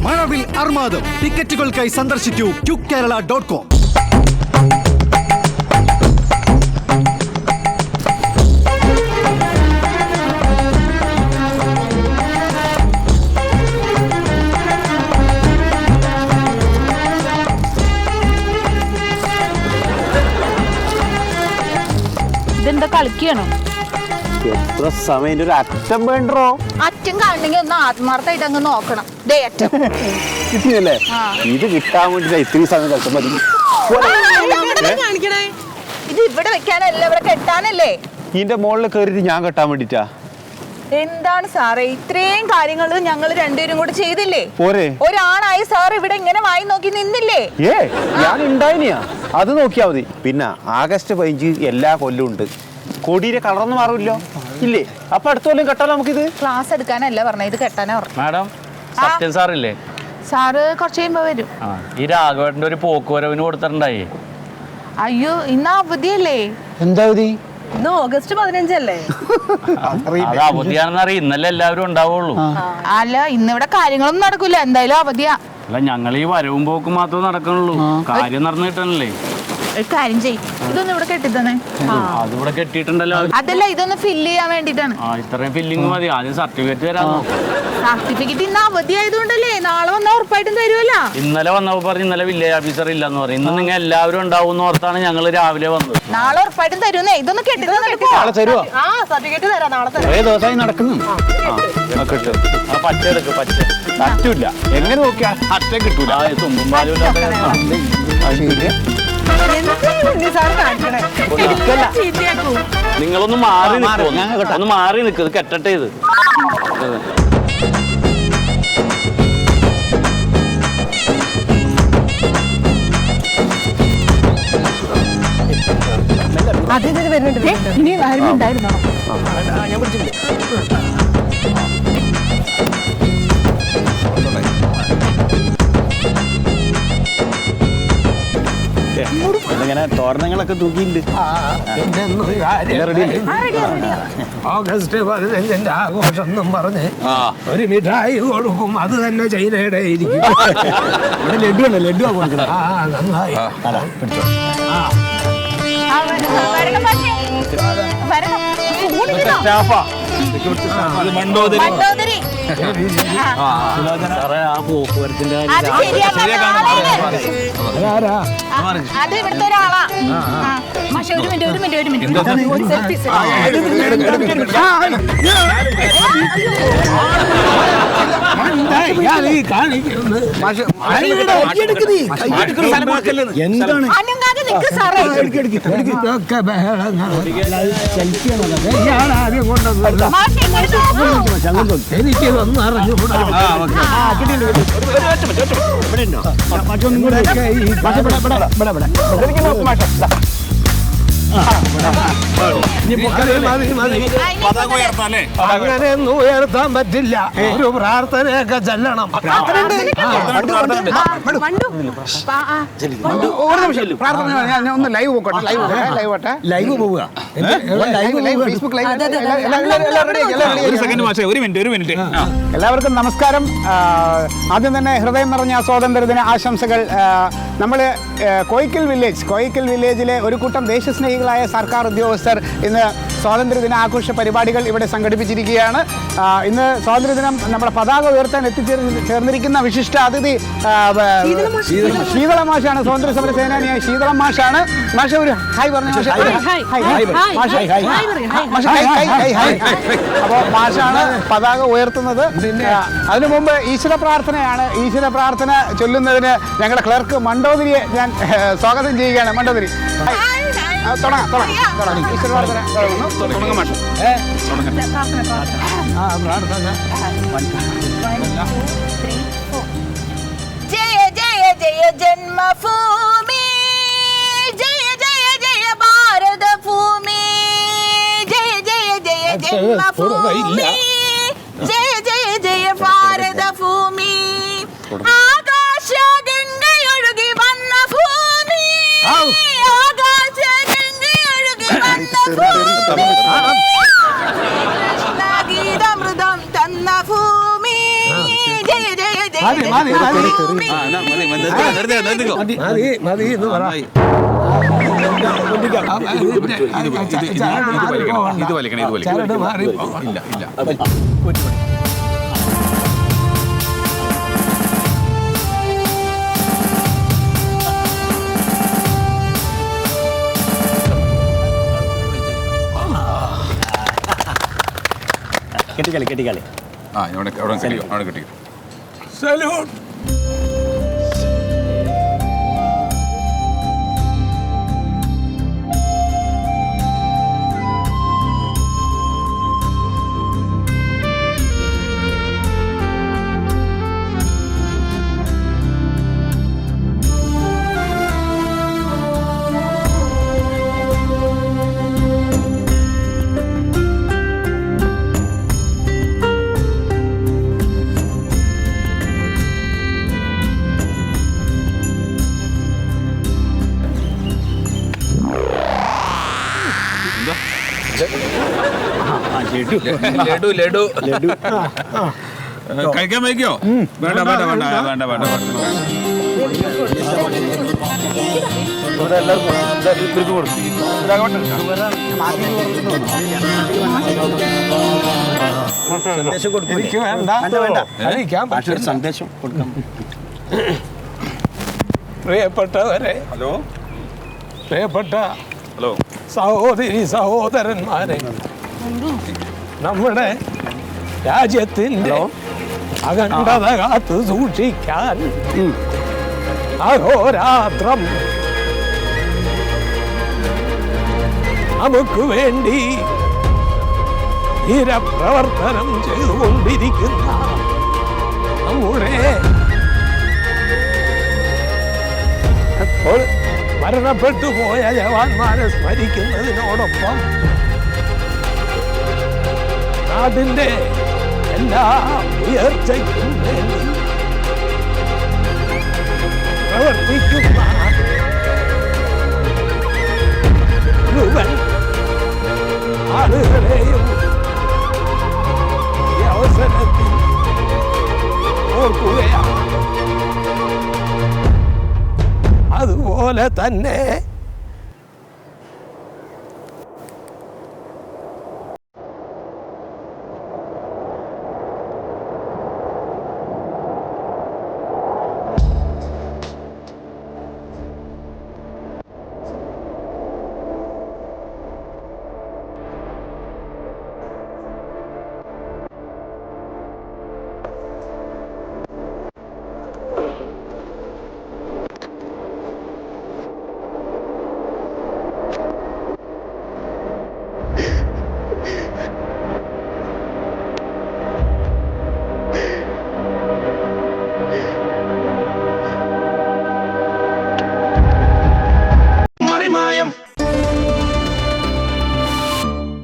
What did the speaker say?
മഴവിൽ അർമാദം. ടിക്കറ്റുകൾക്കായി സന്ദർശിക്കൂ QKerala.com. ഇതെന്താ കളിക്കണോ? എത്ര സമയം ഒരു അറ്റം വേണ്ടോ? അറ്റം കാണണമെങ്കിൽ ഒന്ന് ആത്മാർത്ഥമായിട്ട് അങ്ങ് നോക്കണം. ദേ അറ്റം കിട്ടിയല്ലേ? ഇത് കിട്ടാൻ വേണ്ടി ഇത്രയും സമയം കളിക്കുമ്പോ ഇത് ഇവിടെ വെക്കാനല്ല, ഇവിടെ കെട്ടാനല്ലേ. ഇതിന്റെ മുകളിൽ കയറിയിട്ട് ഞാൻ കെട്ടാൻ വേണ്ടിട്ടാ. എന്താണ് സാറേ ഇത്രയും കാര്യങ്ങൾ ഞങ്ങൾ രണ്ടുപേരും കൂടെ ചെയ്തില്ലേ? പോരെ? ഒരാണായി സാർ ഇവിടെ ഇങ്ങനെ വായി നോക്കി നിന്നില്ലേ? ഞാൻ ഉണ്ടായിനിയാ, അത് നോക്കിയാ മതി. പിന്നെ ആഗസ്റ്റ് 15 എല്ലാ കൊല്ലവും ഉണ്ട്. കൊടിയുടെ കളറൊന്നും മാറില്ലോ ഇല്ലേ? അപ്പൊ അടുത്ത കൊല്ലം കെട്ടാലോ നമുക്കിത്. ക്ലാസ് എടുക്കാനല്ല പറഞ്ഞ, ഇത് കെട്ടാനാ പറഞ്ഞു. മാഡം സത്യൻ സാറില്ലേ? സാറ് കുറച്ച് കഴിയുമ്പോ വരും. ഈ രാഘവേട്ടന്റെ ഒരു പോക്കുവരവിന് കൊടുത്തിട്ടുണ്ടായി. അയ്യോ ഇന്ന് അവധിയല്ലേ? എന്താ അവധി? ഇന്ന് ഓഗസ്റ്റ് 15 അല്ലേ? അത് അവധിയാണെന്നറിയ, ഇന്നലെ എല്ലാവരും ഉണ്ടാവുള്ളൂ. അല്ല ഇന്നിവിടെ കാര്യങ്ങളൊന്നും നടക്കൂല, എന്തായാലും അവധിയാ. അല്ല ഞങ്ങൾ ഈ വരവും പോക്കും മാത്രമേ നടക്കണുള്ളൂ, കാര്യം നടന്നു കിട്ടണല്ലേ. ഒരു കാര്യം ചെയ്യും, ഇതൊന്നും ഇവിടെ കെട്ടിത്തന്നെ. അതിവിടെ കെട്ടിയിട്ടുണ്ടല്ലോ. അതല്ല, ഇതൊന്ന് ഫില്ല് ചെയ്യാൻ വേണ്ടിട്ടാണ്. ഇത്രയും ഫില്ലിങ് മതി, ആദ്യം സർട്ടിഫിക്കറ്റ് തരാമോ? സർട്ടിഫിക്കറ്റ് ഇന്ന് അവധി ആയതുകൊണ്ടല്ലേ, നാളെ വന്നാൽ ഉറപ്പായിട്ടും തരുമല്ലോ. ഇന്നലെ വന്നപ്പോ പറഞ്ഞു ഇന്നലെ വില്ലേജ് ഓഫീസർ ഇല്ലെന്ന് പറയും. ഇന്ന് നിങ്ങൾ എല്ലാവരും ഉണ്ടാവും എന്ന് ഓർത്താണ് ഞങ്ങൾ രാവിലെ വന്നത്. നാളെ ഉറപ്പായിട്ടും തരുന്നേ, ഇതൊന്ന് കെട്ടിത്തരുമോ? സർട്ടിഫിക്കറ്റ് തരാം, നാളെ തരാം. ദിവസമായി നടക്കുന്നു. പച്ച എടുക്ക്, പച്ച പറ്റൂല. എങ്ങനെ നോക്കിയാ അറ്റ കിട്ടൂല. തുമ്പും പാലും നിങ്ങളൊന്ന് മാറി നിൽക്കും, ഒന്ന് മാറി നിൽക്കുന്നത് കെട്ടട്ടെ ഇത്. ഇനി വരുന്നുണ്ടായിരുന്നോ? ഞാൻ പിടിച്ചിട്ടുണ്ട്. ഇങ്ങനെ തോരണങ്ങളൊക്കെ തൂക്കിയിട്ടുണ്ട്. ഓഗസ്റ്റ് 15 ആഘോഷം എന്നും പറഞ്ഞ് ഒരു മിഠായി കൊടുക്കും, അത് തന്നെ ചൈനയുടെ ഇരിക്കും. ലഡു ഉണ്ട്, ലഡു കൊടുക്കണം. നന്നായി. അത് ഇവിടുത്തെ ഒരാളാ. പക്ഷെ ഒരു മിനിറ്റ് എനിക്കിതൊന്നും അറിഞ്ഞുകൂടാ. മറ്റൊന്നും കൂടെ അങ്ങനെയൊന്നും ഉയർത്താൻ പറ്റില്ല, ഒരു പ്രാർത്ഥനയൊക്കെ ചെല്ലണം. ഒന്ന് ലൈവ് പോകട്ടെ, ലൈവ് പോവുക. ഒരു മിനിറ്റ്. എല്ലാവർക്കും നമസ്കാരം. ആദ്യം തന്നെ ഹൃദയം നിറഞ്ഞ സ്വാതന്ത്ര്യദിന ആശംസകൾ. നമ്മൾ കോയിക്കൽ വില്ലേജിലെ ഒരു കൂട്ടം ദേശസ്നേഹികളായ സർക്കാർ ഉദ്യോഗസ്ഥർ ഇന്ന് സ്വാതന്ത്ര്യദിന ആഘോഷ പരിപാടികൾ ഇവിടെ സംഘടിപ്പിച്ചിരിക്കുകയാണ്. ഇന്ന് സ്വാതന്ത്ര്യദിനം നമ്മുടെ പതാക ഉയർത്താൻ ചേർന്നിരിക്കുന്ന വിശിഷ്ട അതിഥി ശീതള മാഷാണ്. സ്വാതന്ത്ര്യ സമര സേനാനിയായ ശീതള മാഷാണ്. മാഷ ഒരു ഹായ് പറഞ്ഞു. അപ്പോൾ മാഷാണ് പതാക ഉയർത്തുന്നത്. അതിനു മുമ്പ് ഈശ്വര പ്രാർത്ഥനയാണ്. ഈശ്വര പ്രാർത്ഥന ചൊല്ലുന്നതിന് ഞങ്ങളുടെ ക്ലർക്ക് മണ്ടോദരിയെ ഞാൻ സ്വാഗതം ചെയ്യുകയാണ്. മണ്ടോദരി ഈശ്വര പ്രാർത്ഥന തുടങ്ങും മാഷ. ജയ ജയ ജയ ജന്മഭൂമി, ജയ ജയ ജയ ഭാരതഭൂമി, ജയ ജയ ജയ ജന്മഭൂമി, ജയ ജയ ജയ ഭാരതഭൂമി, ആകാശ ഗംഗയൊഴുകി വന്ന ഭൂമി, ആകാശ ഗംഗയൊഴുകി വന്ന ഭൂമി, കൃഷ്ണഗീതമൃതം തന്ന ഭൂമി, ജയ ജയ ജയ മതി എന്ന് പറ. ചരട് മാറി കെട്ടിക്കളി സല്യൂട്ട്. ലഡു കഴിക്കാൻ വയ്ക്കോ? വേണ്ട വേണ്ട വേണ്ട വേണ്ട വേണ്ട എനിക്ക് വേണ്ട കഴിക്കാം. സന്ദേശം കൊടുക്കാം. പ്രിയപ്പെട്ടവരെ, ഹലോ പ്രിയപ്പെട്ട ഹലോ സഹോദരി സഹോദരന്മാരെ, നമ്മുടെ രാജ്യത്തിന്റെ അഖണ്ഡത കാത്തു സൂക്ഷിക്കാൻ അഹോരാത്രം നമുക്ക് വേണ്ടി ധീരപ്രവർത്തനം ചെയ്തുകൊണ്ടിരിക്കുന്ന നമ്മുടെ മരണപ്പെട്ടു പോയ ജവാന്മാരെ സ്മരിക്കുന്നതിനോടൊപ്പം നാടിന്റെ എല്ലാ ഉയർച്ചയ്ക്കും വേണ്ടി പ്രവർത്തിക്കുന്ന മുഴുവൻ ആളുകളെയും ഈ അവസരത്തിൽ ഓർക്കുകയാണ്. അതുപോലെ തന്നെ